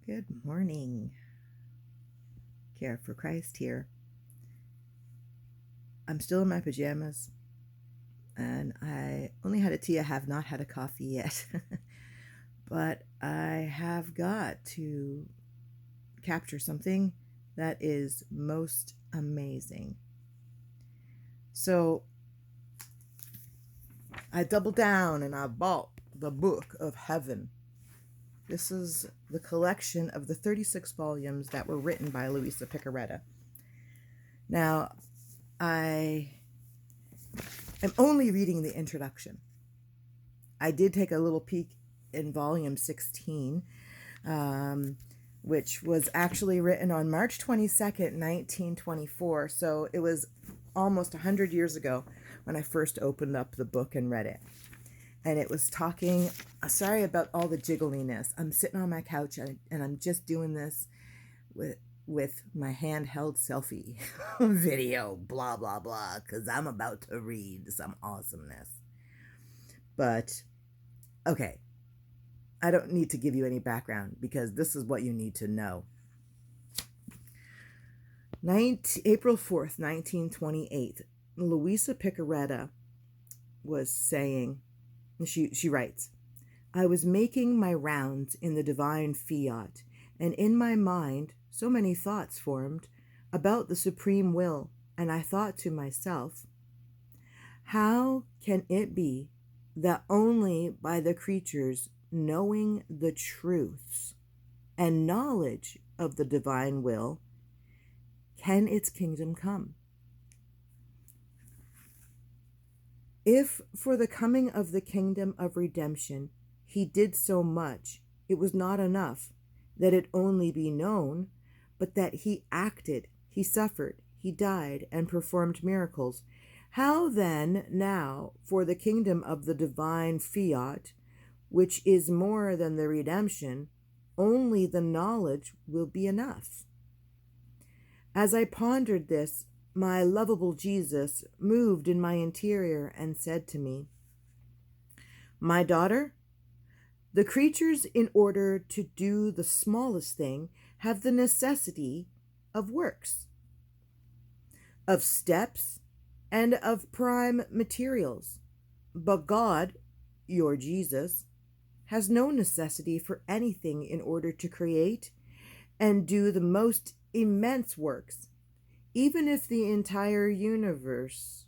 Good morning. Care for Christ here. I'm still in my pajamas and I only had a tea. I have not had a coffee yet. But I have got to capture something that is most amazing. So I doubled down and I bought the Book of Heaven. This is the collection of the 36 volumes that were written by Louisa Piccarreta. Now, I am only reading the introduction. I did take a little peek in volume 16, which was actually written on March 22nd, 1924. So it was almost 100 years ago when I first opened up the book and read it. And it was talking, sorry about all the jiggliness. I'm sitting on my couch and I'm just doing this with my handheld selfie video, blah, blah, blah, because I'm about to read some awesomeness. But, okay, I don't need to give you any background because this is what you need to know. April 4th, 1928, Louisa Piccarreta was saying, she writes, I was making my rounds in the divine fiat, and in my mind so many thoughts formed about the supreme will, and I thought to myself, how can it be that only by the creatures knowing the truths and knowledge of the divine will can its kingdom come? If for the coming of the kingdom of redemption he did so much, it was not enough that it only be known, but that he acted, he suffered, he died, and performed miracles. How then now for the kingdom of the divine fiat, which is more than the redemption, only the knowledge will be enough? As I pondered this, my lovable Jesus moved in my interior and said to me, my daughter, the creatures, in order to do the smallest thing, have the necessity of works, of steps, and of prime materials. But God, your Jesus, has no necessity for anything in order to create and do the most immense works, even if the entire universe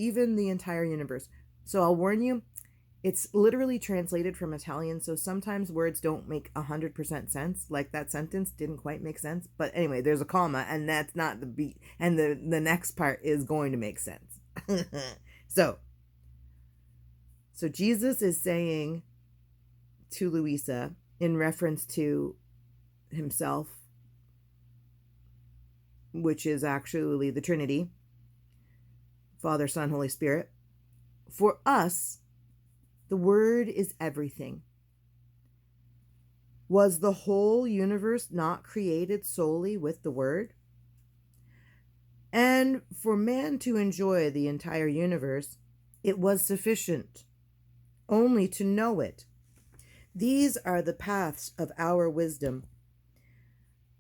even the entire universe. So I'll warn you, it's literally translated from Italian, so sometimes words don't make 100% sense. Like that sentence didn't quite make sense. But anyway, there's a comma, and that's not the beat. And the next part is going to make sense. So Jesus is saying to Louisa, in reference to himself, which is actually the Trinity, Father, Son, Holy Spirit, for us, the Word is everything. Was the whole universe not created solely with the Word? And for man to enjoy the entire universe, it was sufficient only to know it. These are the paths of our wisdom,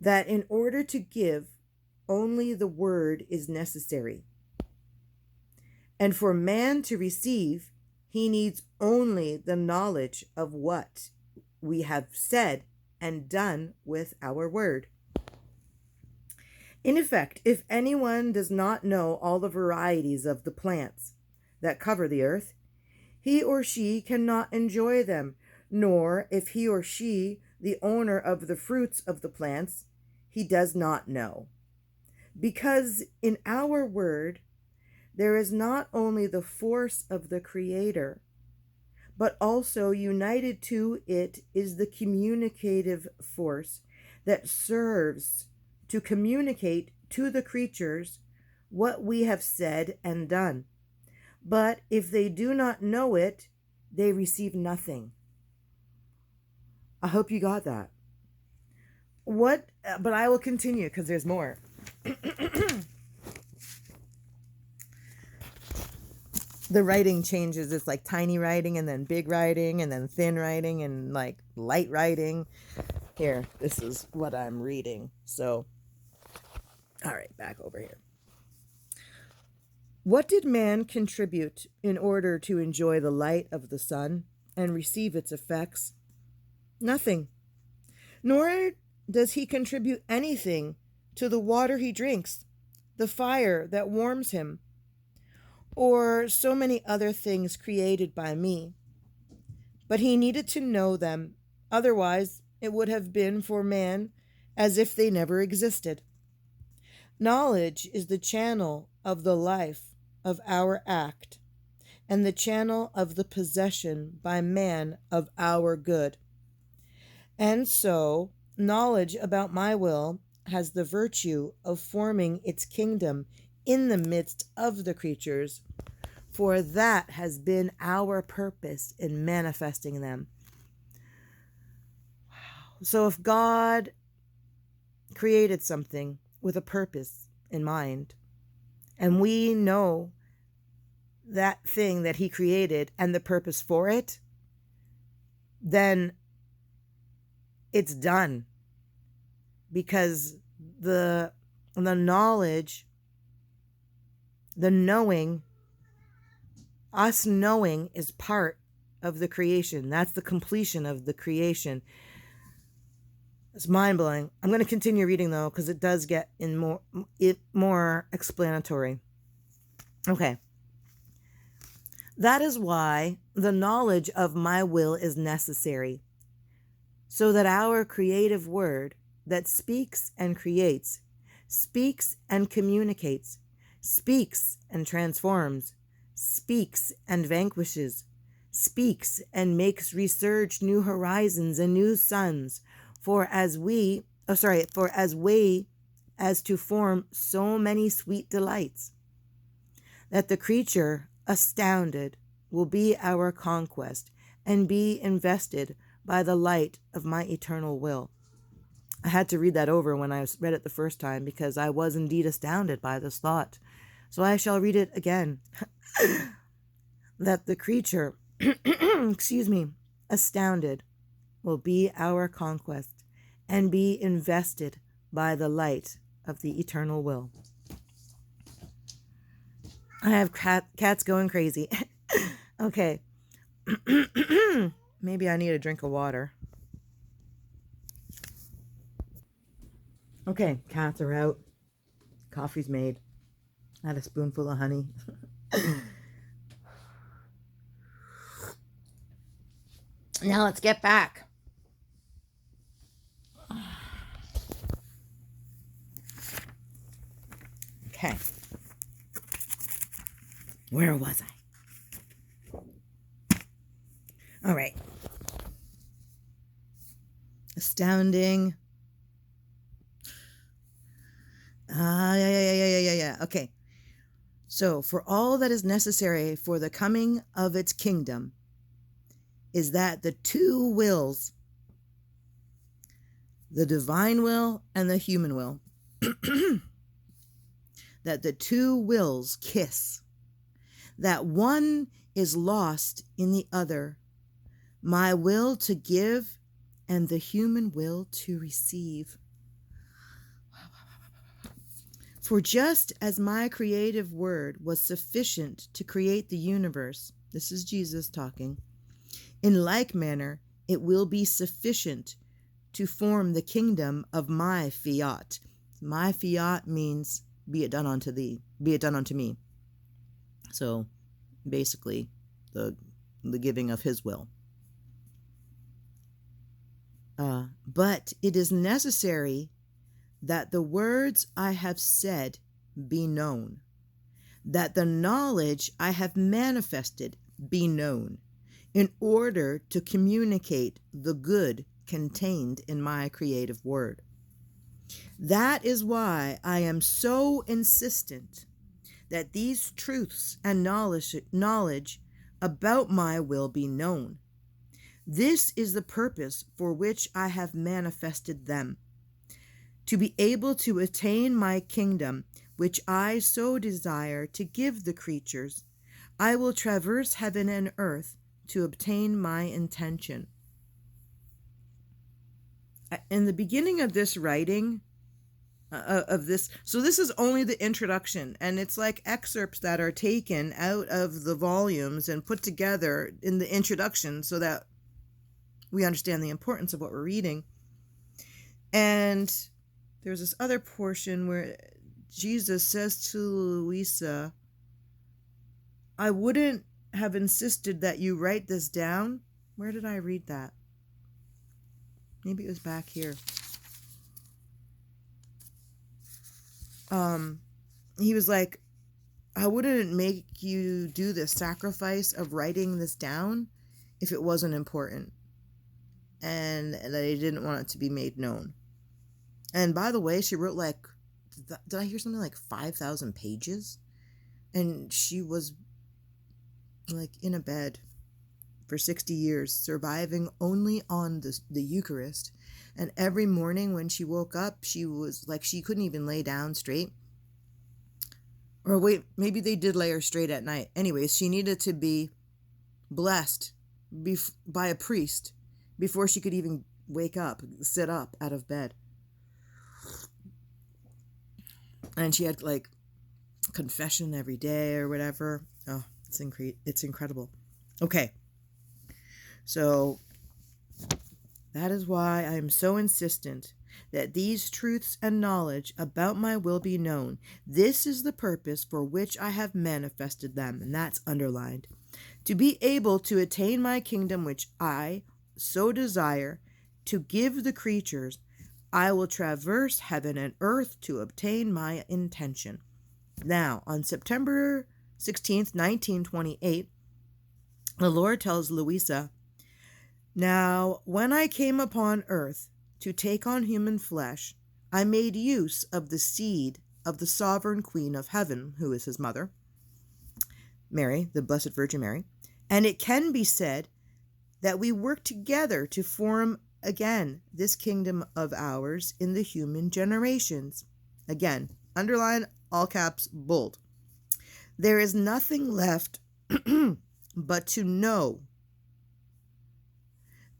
that in order to give, only the Word is necessary. And for man to receive, he needs only the knowledge of what we have said and done with our Word. In effect, if anyone does not know all the varieties of the plants that cover the earth, he or she cannot enjoy them, nor if he or she, the owner of the fruits of the plants, he does not know. Because in our Word, there is not only the force of the Creator, but also united to it is the communicative force that serves to communicate to the creatures what we have said and done. But if they do not know it, they receive nothing. I hope you got that. But I will continue because there's more. the writing changes. It's like tiny writing and then big writing and then thin writing and like light writing. Here, this is what I'm reading. So, all right, back over here. What did man contribute in order to enjoy the light of the sun and receive its effects? Nothing. Nor does he contribute anything to the water he drinks, the fire that warms him, or so many other things created by me. But he needed to know them, otherwise it would have been for man as if they never existed. Knowledge is the channel of the life of our act, and the channel of the possession by man of our good. And so, knowledge about my will has the virtue of forming its kingdom in the midst of the creatures, for that has been our purpose in manifesting them. So if God created something with a purpose in mind, and we know that thing that he created and the purpose for it, then it's done. Because the knowledge, the knowing, us knowing is part of the creation. That's the completion of the creation. It's mind-blowing. I'm going to continue reading though, because it does get in more explanatory. Okay. That is why the knowledge of my will is necessary, so that our creative word that speaks and creates, speaks and communicates, speaks and transforms, speaks and vanquishes, speaks and makes resurge new horizons and new suns, for as to form so many sweet delights, that the creature astounded will be our conquest and be invested by the light of my eternal will. I had to read that over when I read it the first time, because I was indeed astounded by this thought. So I shall read it again. That the creature, astounded, will be our conquest and be invested by the light of the eternal will. I have cats going crazy. Okay. Maybe I need a drink of water. Okay, cats are out. Coffee's made. I had a spoonful of honey. Now let's get back. Okay. Where was I? All right. Astounding. Yeah. Okay. So, for all that is necessary for the coming of its kingdom is that the two wills, the divine will and the human will, that the two wills kiss, that one is lost in the other, my will to give and the human will to receive. For just as my creative word was sufficient to create the universe, this is Jesus talking, in like manner it will be sufficient to form the kingdom of my fiat. My fiat means, be it done unto thee, be it done unto me. So basically the giving of his will. But it is necessary that the words I have said be known, that the knowledge I have manifested be known, in order to communicate the good contained in my creative word. That is why I am so insistent that these truths and knowledge about my will be known. This is the purpose for which I have manifested them, to be able to attain my kingdom, which I so desire to give the creatures, I will traverse heaven and earth to obtain my intention. In the beginning of this writing, of this, so this is only the introduction, and it's like excerpts that are taken out of the volumes and put together in the introduction so that we understand the importance of what we're reading. And there's this other portion where Jesus says to Louisa, I wouldn't have insisted that you write this down. Where did I read that? Maybe it was back here. He was like, I wouldn't make you do the sacrifice of writing this down if it wasn't important, and that he didn't want it to be made known. And by the way, she wrote like, did I hear something like 5,000 pages? And she was like in a bed for 60 years, surviving only on the Eucharist. And every morning when she woke up, she was like, she couldn't even lay down straight. Or wait, maybe they did lay her straight at night. Anyways, she needed to be blessed by a priest before she could even wake up, sit up out of bed. And she had like confession every day or whatever. Oh, it's incredible. Okay. So that is why I am so insistent that these truths and knowledge about my will be known. This is the purpose for which I have manifested them, and that's underlined. To be able to attain my kingdom which I so desire, to give the creatures, I will traverse heaven and earth to obtain my intention. Now, on September 16th, 1928, the Lord tells Louisa, now, when I came upon earth to take on human flesh, I made use of the seed of the sovereign Queen of Heaven, who is his mother, Mary, the Blessed Virgin Mary, and it can be said that we work together to form again this kingdom of ours in the human generations. Again, underline, all caps, bold. There is nothing left but to know.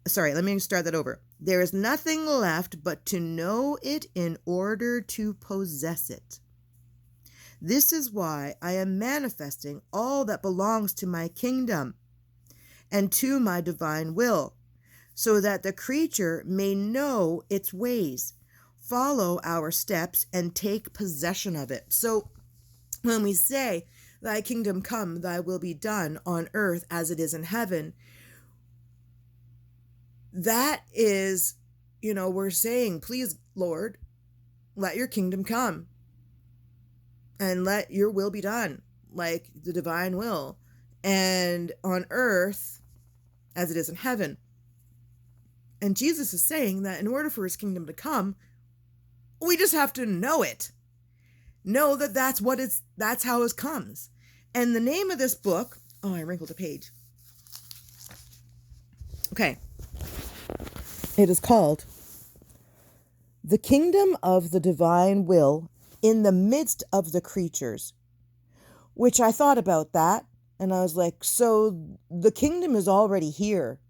Sorry, let me start that over. There is nothing left but to know it in order to possess it. This is why I am manifesting all that belongs to my kingdom and to my divine will, so that the creature may know its ways, follow our steps, and take possession of it. So when we say, thy kingdom come, thy will be done on earth as it is in heaven, that is, we're saying, please, Lord, let your kingdom come and let your will be done, like the divine will, and on earth as it is in heaven. And Jesus is saying that in order for his kingdom to come, we just have to know it. Know that that's how it comes. And the name of this book, oh, I wrinkled a page. Okay. It is called The Kingdom of the Divine Will in the Midst of the Creatures, which I thought about that, and I was like, so the kingdom is already here,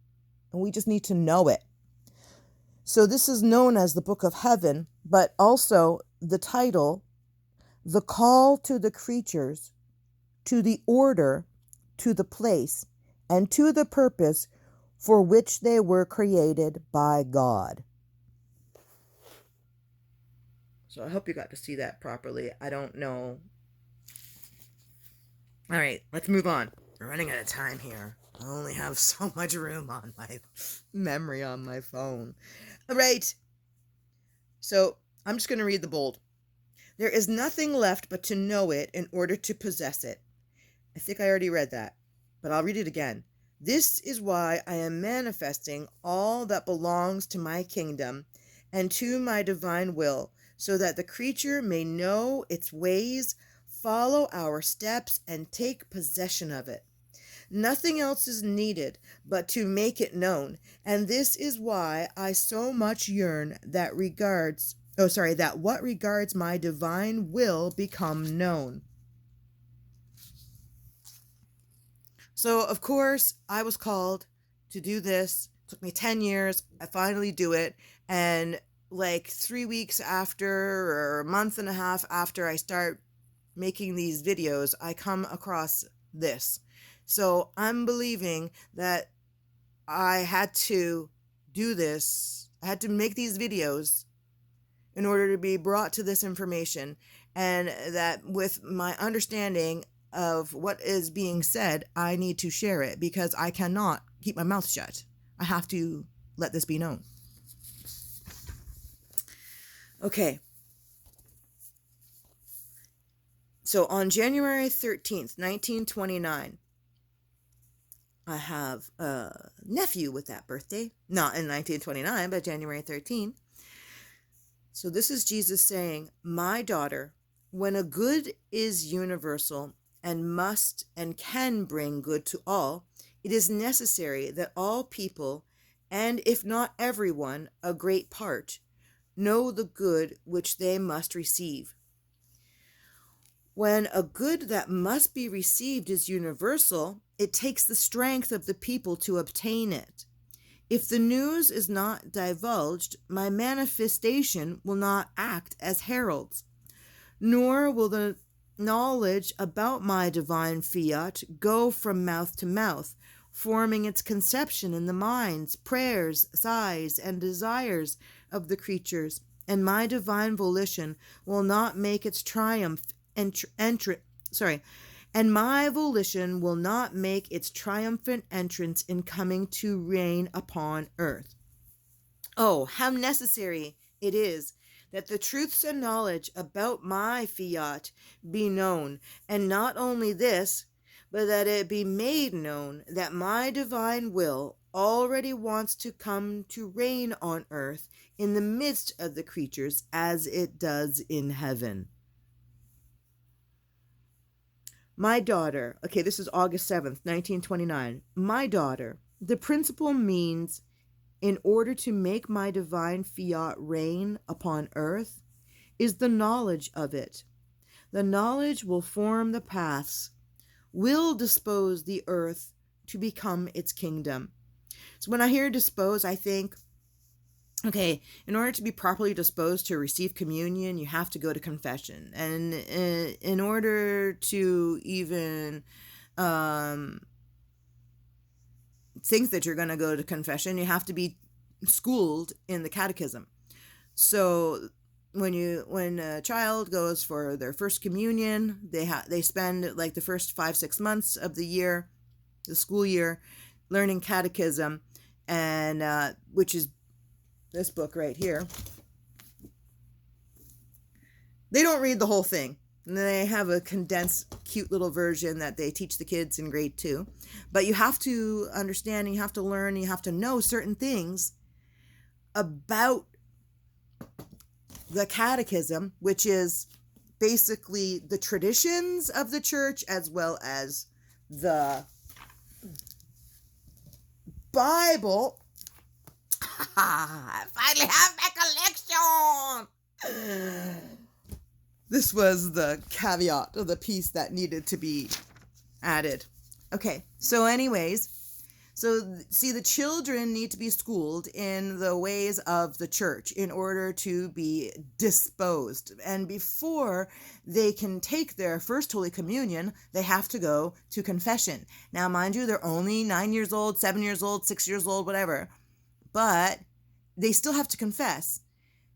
and we just need to know it. So this is known as the Book of Heaven, but also the title, The Call to the Creatures, to the Order, to the Place, and to the Purpose for which they were created by God. So I hope you got to see that properly. I don't know. All right, let's move on. We're running out of time here. I only have so much room on my memory on my phone. All right. So I'm just going to read the bold. There is nothing left but to know it in order to possess it. I think I already read that, but I'll read it again. This is why I am manifesting all that belongs to my kingdom and to my divine will, so that the creature may know its ways, follow our steps, and take possession of it. Nothing else is needed but to make it known, and this is why I so much yearn that what regards my divine will become known. So, of course, I was called to do this. It took me 10 years. I finally do it. And like 3 weeks after, or a month and a half after I start making these videos, I come across this. So I'm believing that I had to do this. I had to make these videos in order to be brought to this information, and that with my understanding of what is being said, I need to share it because I cannot keep my mouth shut. I have to let this be known. Okay. So on January 13th, 1929, I have a nephew with that birthday. Not in 1929, but January 13th. So this is Jesus saying, "My daughter, when a good is universal and must and can bring good to all, it is necessary that all people, and if not everyone, a great part, know the good which they must receive. When a good that must be received is universal, it takes the strength of the people to obtain it. If the news is not divulged, my manifestation will not act as heralds, nor will the knowledge about my divine fiat go from mouth to mouth, forming its conception in the minds, prayers, sighs, and desires of the creatures, and my divine volition will not make its and my volition will not make its triumphant entrance in coming to reign upon earth. Oh, how necessary it is that the truths and knowledge about my fiat be known, and not only this, but that it be made known that my divine will already wants to come to reign on earth in the midst of the creatures as it does in heaven." My daughter, okay, this is August 7th, 1929. My daughter, the principal means in order to make my divine fiat reign upon earth is the knowledge of it. The knowledge will form the paths, will dispose the earth to become its kingdom. So when I hear dispose, I think, okay, in order to be properly disposed to receive communion, you have to go to confession. And in order to even think that you're going to go to confession, you have to be schooled in the catechism. So when a child goes for their first communion, they spend like the first 5-6 months of the year, the school year, learning catechism, and which is this book right here. They don't read the whole thing. They have a condensed, cute little version that they teach the kids in grade 2. But you have to understand, you have to learn, you have to know certain things about the catechism, which is basically the traditions of the church as well as the Bible. I finally have my collection. This was the caveat of the piece that needed to be added. Okay, so anyways, see, the children need to be schooled in the ways of the church in order to be disposed. And before they can take their first Holy Communion, they have to go to confession. Now, mind you, they're only 9 years old, 7 years old, 6 years old, whatever. But they still have to confess,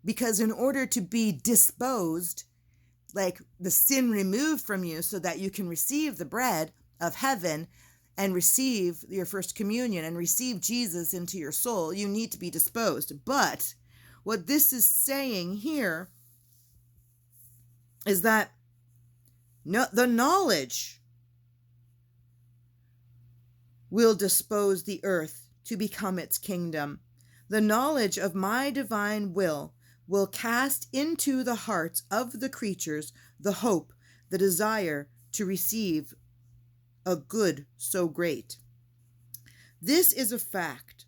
because in order to be disposed, like the sin removed from you so that you can receive the bread of heaven and receive your first communion and receive Jesus into your soul, you need to be disposed. But what this is saying here is that the knowledge will dispose the earth to become its kingdom. The knowledge of my divine will cast into the hearts of the creatures the hope, the desire to receive a good so great. This is a fact.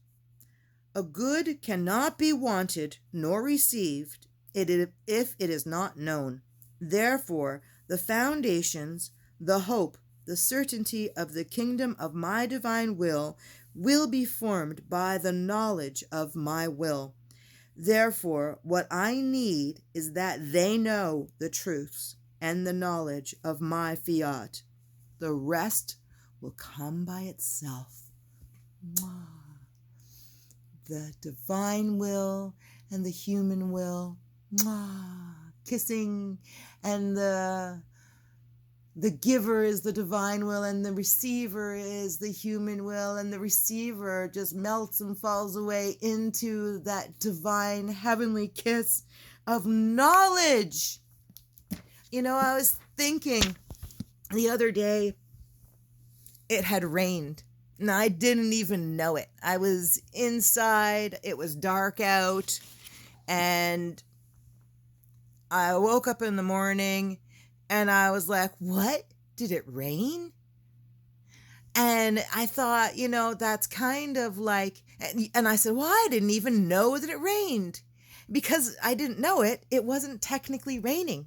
A good cannot be wanted nor received if it is not known. Therefore, the foundations, the hope, The certainty of the kingdom of my divine will be formed by the knowledge of my will. Therefore, what I need is that they know the truths and the knowledge of my fiat. The rest will come by itself. The divine will and the human will, kissing, and the giver is the divine will and the receiver is the human will, and the receiver just melts and falls away into that divine heavenly kiss of knowledge. I was thinking the other day, it had rained and I didn't even know it. I was inside, it was dark out, and I woke up in the morning and I was like, what? Did it rain? And I thought, that's kind of like, and I said, well, I didn't even know that it rained. Because I didn't know it, it wasn't technically raining.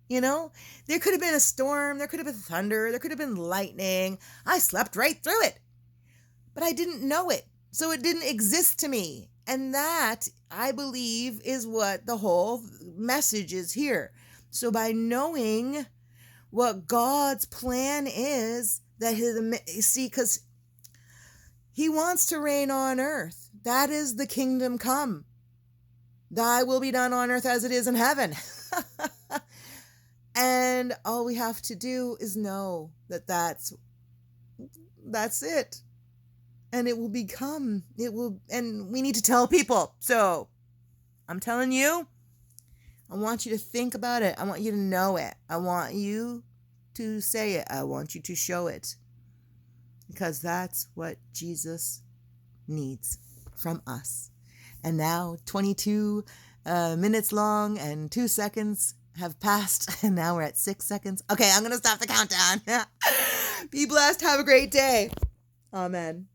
There could have been a storm, there could have been thunder, there could have been lightning. I slept right through it. But I didn't know it, so it didn't exist to me. And that, I believe, is what the whole message is here. So by knowing what God's plan is, because he wants to reign on earth. That is the kingdom come. Thy will be done on earth as it is in heaven. And all we have to do is know that that's it. And it will become, and we need to tell people. So I'm telling you, I want you to think about it. I want you to know it. I want you to say it. I want you to show it. Because that's what Jesus needs from us. And now 22 minutes long and 2 seconds have passed. And now we're at 6 seconds. Okay, I'm going to stop the countdown. Be blessed. Have a great day. Amen.